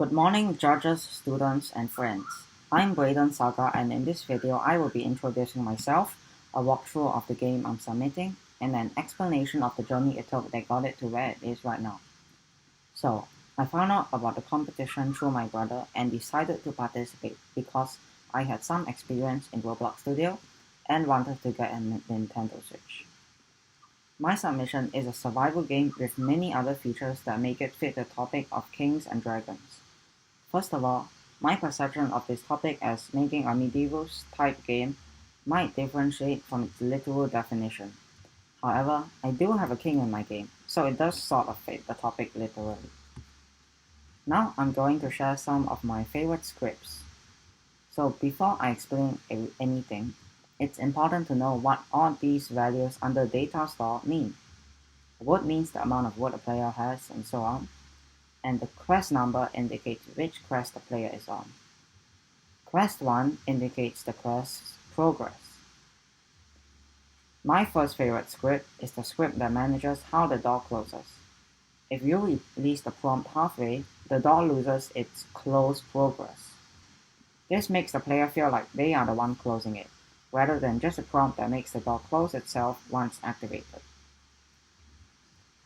Good morning, judges, students, and friends. I'm Brayden Saga, and in this video, I will be introducing myself, a walkthrough of the game I'm submitting, and an explanation of the journey it took that got it to where it is right now. So, I found out about the competition through my brother and decided to participate because I had some experience in Roblox Studio and wanted to get a Nintendo Switch. My submission is a survival game with many other features that make it fit the topic of kings and dragons. First of all, my perception of this topic as making a medieval-type game might differentiate from its literal definition. However, I do have a king in my game, so it does sort of fit the topic literally. Now I'm going to share some of my favorite scripts. So before I explain anything, it's important to know what all these values under data store mean. Wood means the amount of wood a player has and so on, and the quest number indicates which quest the player is on. Quest 1 indicates the quest's progress. My first favorite script is the script that manages how the door closes. If you release the prompt halfway, the door loses its close progress. This makes the player feel like they are the one closing it, rather than just a prompt that makes the door close itself once activated.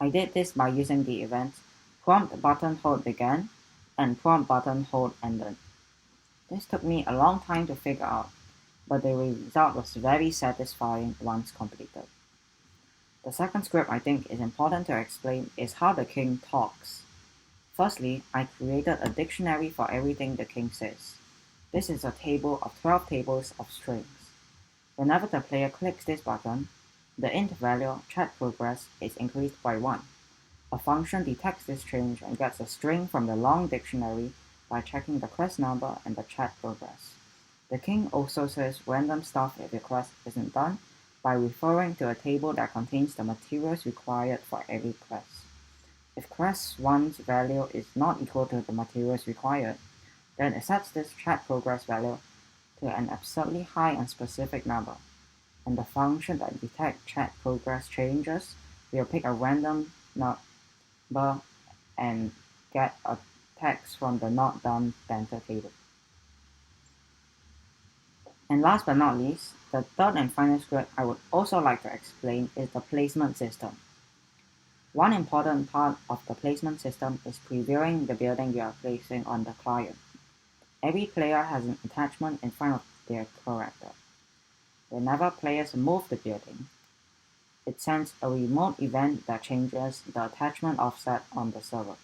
I did this by using the events prompt button hold began and prompt button hold ended. This took me a long time to figure out, but the result was very satisfying once completed. The second script I think is important to explain is how the king talks. Firstly, I created a dictionary for everything the king says. This is a table of 12 tables of strings. Whenever the player clicks this button, the int value chat progress is increased by 1. A function detects this change and gets a string from the long dictionary by checking the quest number and the chat progress. The king also says random stuff if your quest isn't done by referring to a table that contains the materials required for every quest. If quest 1's value is not equal to the materials required, then it sets this chat progress value to an absurdly high and specific number, and the function that detects chat progress changes will pick a random number and get a text from the not done banter table. And last but not least, the third and final script I would also like to explain is the placement system. One important part of the placement system is previewing the building you are placing on the client. Every player has an attachment in front of their character. Whenever players move the building, it sends a remote event that changes the attachment offset on the server.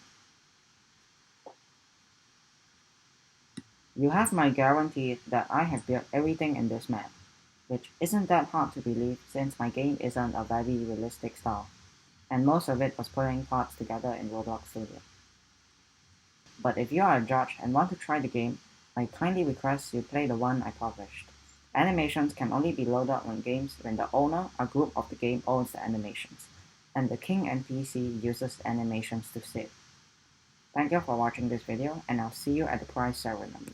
You have my guarantee that I have built everything in this map, which isn't that hard to believe since my game isn't a very realistic style, and most of it was putting parts together in Roblox Studio. But if you are a judge and want to try the game, I kindly request you play the one I published. Animations can only be loaded on games when the owner or group of the game owns the animations, and the King NPC uses the animations to save. Thank you for watching this video, and I'll see you at the prize ceremony.